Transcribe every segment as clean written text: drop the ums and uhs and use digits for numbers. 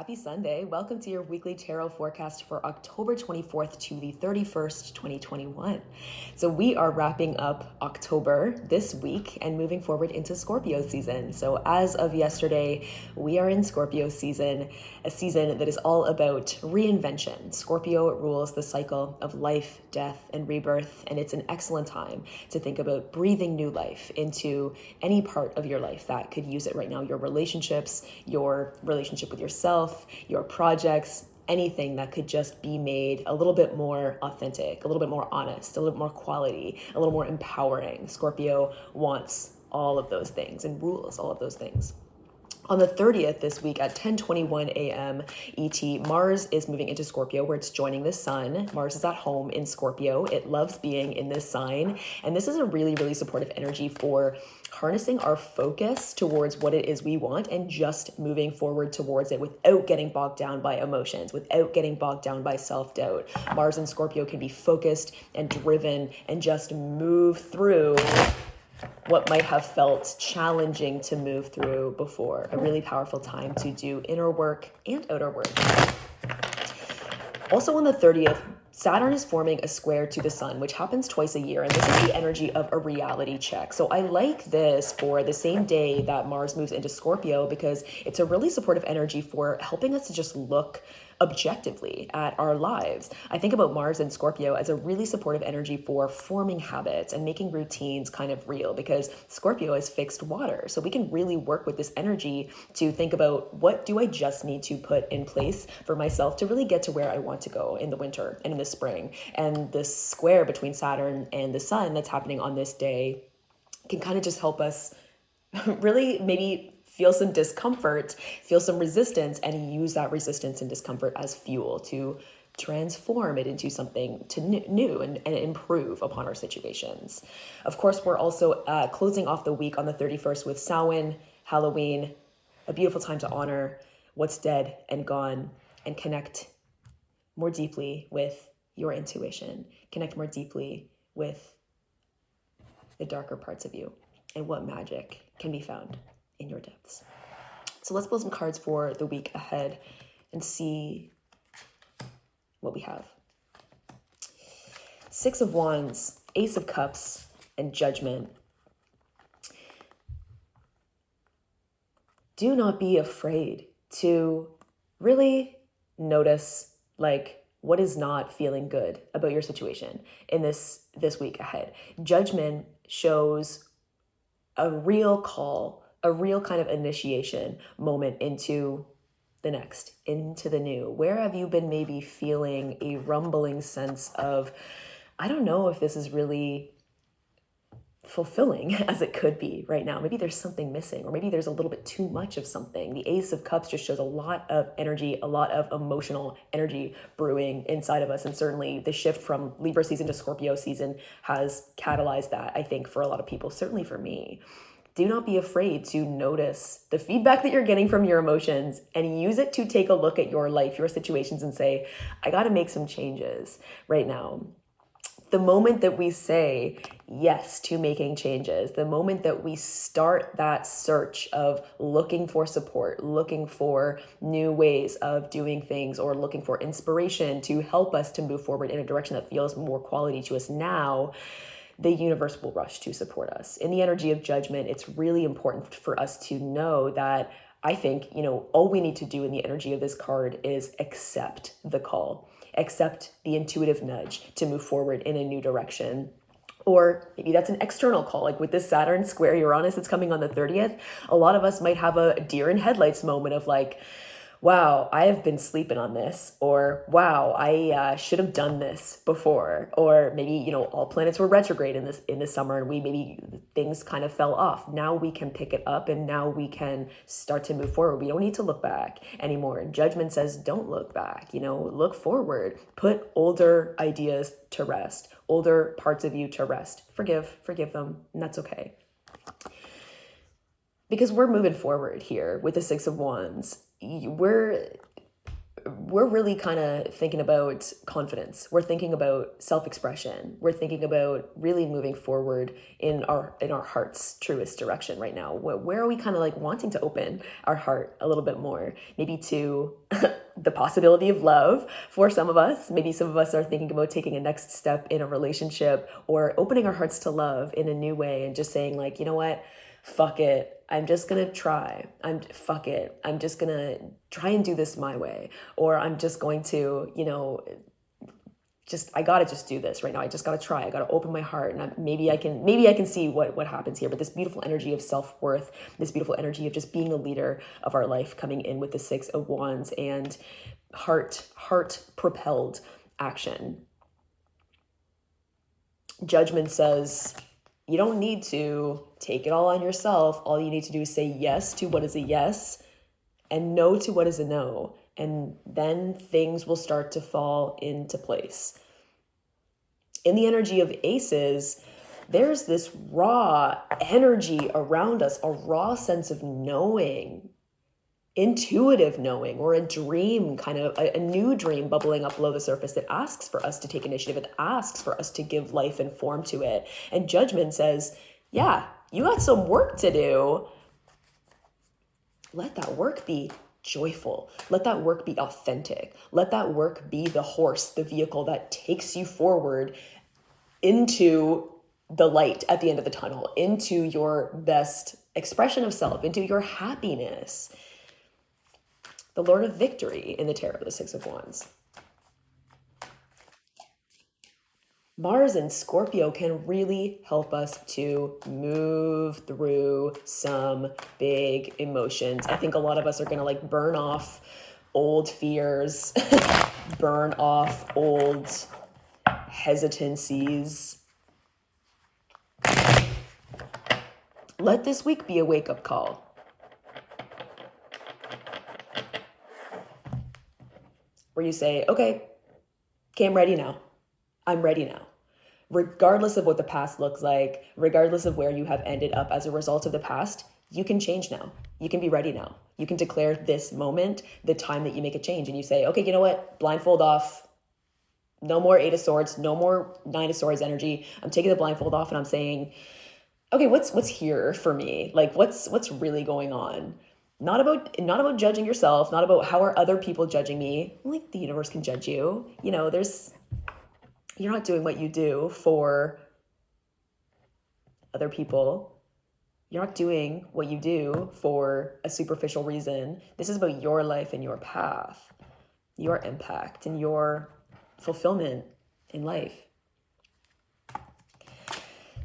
Happy Sunday. Welcome to your weekly tarot forecast for October 24th to the 31st, 2021. So we are wrapping up October this week and moving forward into Scorpio season. So as of yesterday, we are in Scorpio season, a season that is all about reinvention. Scorpio rules the cycle of life, death, and rebirth, and it's an excellent time to think about breathing new life into any part of your life that could use it right now. Your relationships, your relationship with yourself, your projects, anything that could just be made a little bit more authentic, a little bit more honest, a little bit more quality, a little more empowering. Scorpio wants all of those things and rules all of those things. On the 30th this week at 10:21 a.m. ET, Mars is moving into Scorpio where it's joining the sun. Mars is at home in Scorpio. It loves being in this sign. And this is a really, really supportive energy for harnessing our focus towards what it is we want and just moving forward towards it without getting bogged down by emotions, without getting bogged down by self-doubt. Mars and Scorpio can be focused and driven and just move through what might have felt challenging to move through before. A really powerful time to do inner work and outer work. Also on the 30th, Saturn is forming a square to the sun, which happens twice a year. And this is the energy of a reality check. So I like this for the same day that Mars moves into Scorpio because it's a really supportive energy for helping us to just look objectively at our lives. I think about Mars and Scorpio as a really supportive energy for forming habits and making routines kind of real because Scorpio is fixed water. So we can really work with this energy to think about what do I just need to put in place for myself to really get to where I want to go in the winter and in the spring. And this square between Saturn and the sun that's happening on this day can kind of just help us really maybe feel some discomfort, feel some resistance, and use that resistance and discomfort as fuel to transform it into something new and improve upon our situations. Of course, we're also closing off the week on the 31st with Samhain, Halloween, a beautiful time to honor what's dead and gone and connect more deeply with your intuition, connect more deeply with the darker parts of you and what magic can be found in your depths. So let's pull some cards for the week ahead and see what we have. Six of Wands, Ace of Cups, and Judgment. Do not be afraid to really notice what is not feeling good about your situation in this week ahead. Judgment shows a real call, a real kind of initiation moment into the next, into the new. Where have you been maybe feeling a rumbling sense of, I don't know if this is really fulfilling as it could be right now. Maybe there's something missing, or maybe there's a little bit too much of something. The Ace of Cups just shows a lot of energy, a lot of emotional energy brewing inside of us. And certainly the shift from Libra season to Scorpio season has catalyzed that, I think, for a lot of people, certainly for me. Do not be afraid to notice the feedback that you're getting from your emotions and use it to take a look at your life, your situations, and say, I got to make some changes right now. The moment that we say yes to making changes, the moment that we start that search of looking for support, looking for new ways of doing things, or looking for inspiration to help us to move forward in a direction that feels more quality to us now, the universe will rush to support us. In the energy of Judgment, it's really important for us to know that I think, all we need to do in the energy of this card is accept the call, accept the intuitive nudge to move forward in a new direction. Or maybe that's an external call, like with this Saturn square Uranus that's coming on the 30th. A lot of us might have a deer in headlights moment of wow, I have been sleeping on this, or wow, I should have done this before, or maybe, all planets were retrograde in this summer and maybe things kind of fell off. Now we can pick it up and now we can start to move forward. We don't need to look back anymore. And Judgment says, don't look back, look forward, put older ideas to rest, older parts of you to rest, forgive them, and that's okay. Because we're moving forward here with the Six of Wands. We're we're really kind of thinking about confidence. We're thinking about self-expression. We're thinking about really moving forward in our heart's truest direction right now. Where are we kind of like wanting to open our heart a little bit more? Maybe to the possibility of love for some of us. Maybe some of us are thinking about taking a next step in a relationship, or opening our hearts to love in a new way and just saying like, you know what? Fuck it. I'm just gonna try. Fuck it. I'm just gonna try and do this my way. Or I'm just going to, I gotta just do this right now. I just gotta try. I gotta open my heart, and maybe I can see what happens here. But this beautiful energy of self-worth, this beautiful energy of just being a leader of our life, coming in with the Six of Wands and heart propelled action. Judgment says, you don't need to take it all on yourself. All you need to do is say yes to what is a yes and no to what is a no. And then things will start to fall into place. In the energy of aces, there's this raw energy around us, a raw sense of knowing, intuitive knowing, or a dream, kind of a new dream bubbling up below the surface that asks for us to take initiative. It asks for us to give life and form to it. And judgment says, yeah, you got some work to do. Let that work be joyful. Let that work be authentic. Let that work be the horse, the vehicle that takes you forward into the light at the end of the tunnel, into your best expression of self, into your happiness. The Lord of Victory in the tarot, the Six of Wands. Mars and Scorpio can really help us to move through some big emotions. I think a lot of us are going to like burn off old fears, burn off old hesitancies. Let this week be a wake-up call. Where you say, okay, I'm ready now. I'm ready now. Regardless of what the past looks like, regardless of where you have ended up as a result of the past, you can change now. You can be ready now. You can declare this moment the time that you make a change, and you say, okay, you know what? Blindfold off. No more Eight of Swords, no more Nine of Swords energy. I'm taking the blindfold off and I'm saying, okay, what's here for me? Like what's really going on? Not about judging yourself, not about how are other people judging me. Like the universe can judge you. You're not doing what you do for other people. You're not doing what you do for a superficial reason. This is about your life and your path, your impact and your fulfillment in life.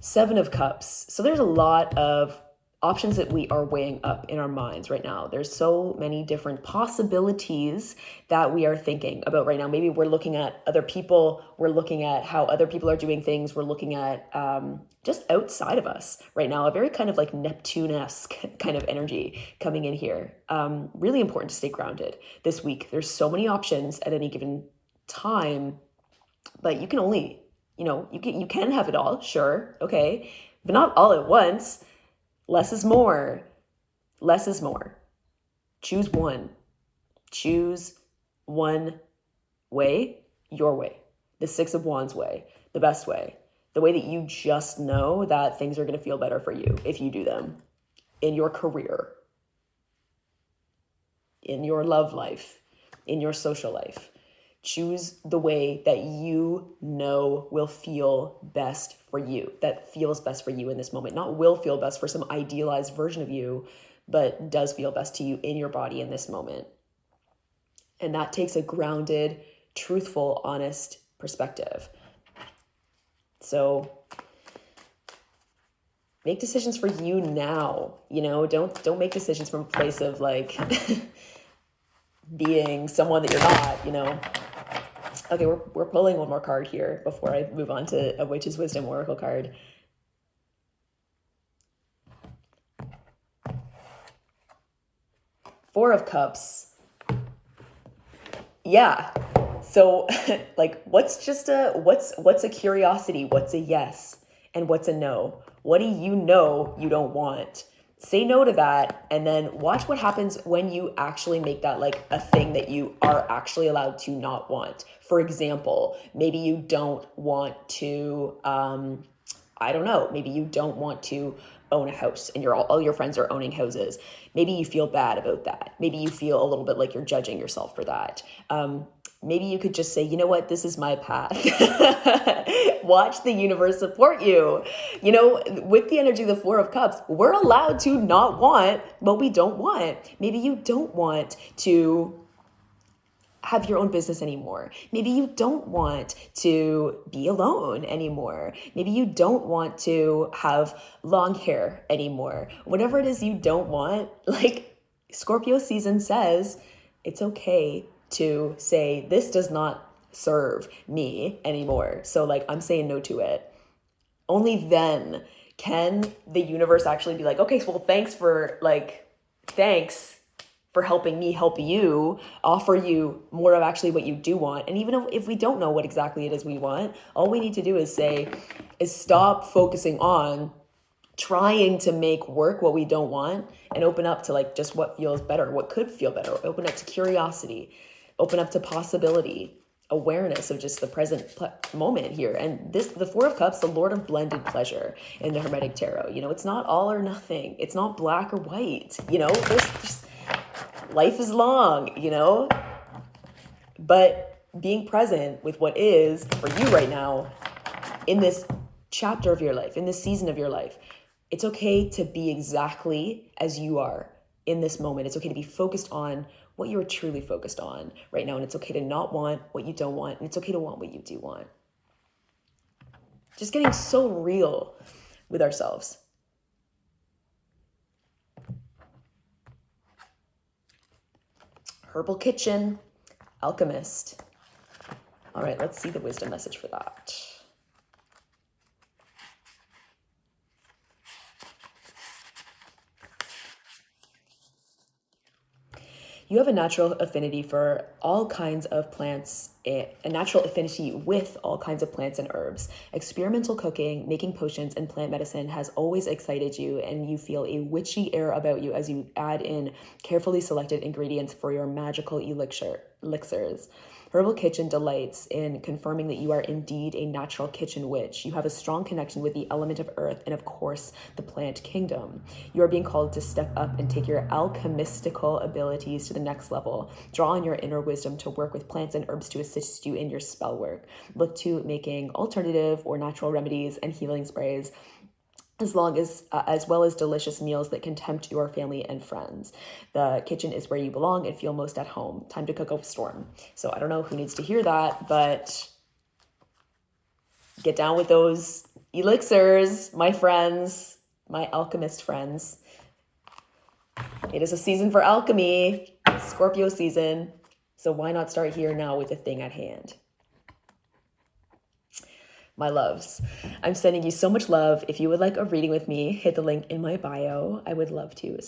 Seven of Cups. So there's a lot of options that we are weighing up in our minds right now. There's so many different possibilities that we are thinking about right now. Maybe we're looking at other people. We're looking at how other people are doing things. We're looking at just outside of us right now, a very kind of like Neptune-esque kind of energy coming in here. Really important to stay grounded this week. There's so many options at any given time, but you can only, you can have it all, sure, okay, but not all at once. Less is more. Less is more. Choose one. Choose one way, your way. The Six of Wands way, the best way. The way that you just know that things are going to feel better for you if you do them. In your career, in your love life, in your social life. Choose the way that you know will feel best for you, that feels best for you in this moment. Not will feel best for some idealized version of you, but does feel best to you in your body in this moment. And that takes a grounded, truthful, honest perspective. So make decisions for you now. Don't make decisions from a place of like being someone that you're not, Okay, we're pulling one more card here before I move on to a Witch's Wisdom Oracle card. Four of Cups. Yeah. So like what's a curiosity? What's a yes? And what's a no? What do you know you don't want? Say no to that, and then watch what happens when you actually make that like a thing that you are actually allowed to not want. For example, maybe you don't want to, I don't know, maybe you don't want to own a house and all your friends are owning houses. Maybe you feel bad about that. Maybe you feel a little bit like you're judging yourself for that. Maybe you could just say, you know what, this is my path. Watch the universe support you. You know, with the energy of the Four of Cups, we're allowed to not want what we don't want. Maybe you don't want to have your own business anymore. Maybe you don't want to be alone anymore. Maybe you don't want to have long hair anymore. Whatever it is you don't want, like Scorpio season says, it's okay to say, this does not serve me anymore. So like, I'm saying no to it. Only then can the universe actually be like, okay, well, thanks for helping me help you, offer you more of actually what you do want. And even if we don't know what exactly it is we want, all we need to do is stop focusing on trying to make work what we don't want and open up to like just what feels better, what could feel better. Open up to curiosity, open up to possibility, awareness of just the present moment here. And the Four of Cups, the Lord of blended pleasure in the Hermetic Tarot, you know, it's not all or nothing. It's not black or white, you know, there's life is long, you know, but being present with what is for you right now in this chapter of your life, in this season of your life, it's okay to be exactly as you are in this moment. It's okay to be focused on what you're truly focused on right now. And it's okay to not want what you don't want. And it's okay to want what you do want. Just getting so real with ourselves. Herbal Kitchen, Alchemist. All right, let's see the wisdom message for that. You have a natural affinity for all kinds of plants, a natural affinity with all kinds of plants and herbs. Experimental cooking, making potions, and plant medicine has always excited you, and you feel a witchy air about you as you add in carefully selected ingredients for your magical elixirs. Herbal Kitchen delights in confirming that you are indeed a natural kitchen witch. You have a strong connection with the element of earth and, of course, the plant kingdom. You are being called to step up and take your alchemistical abilities to the next level. Draw on your inner wisdom to work with plants and herbs to assist you in your spell work. Look to making alternative or natural remedies and healing sprays, as well as delicious meals that can tempt your family and friends. The kitchen is where you belong and feel most at home. Time to cook up a storm. So I don't know who needs to hear that, but get down with those elixirs, my friends, my alchemist friends. It is a season for alchemy, Scorpio season. So why not start here now with the thing at hand? My loves, I'm sending you so much love. If you would like a reading with me, hit the link in my bio. I would love to.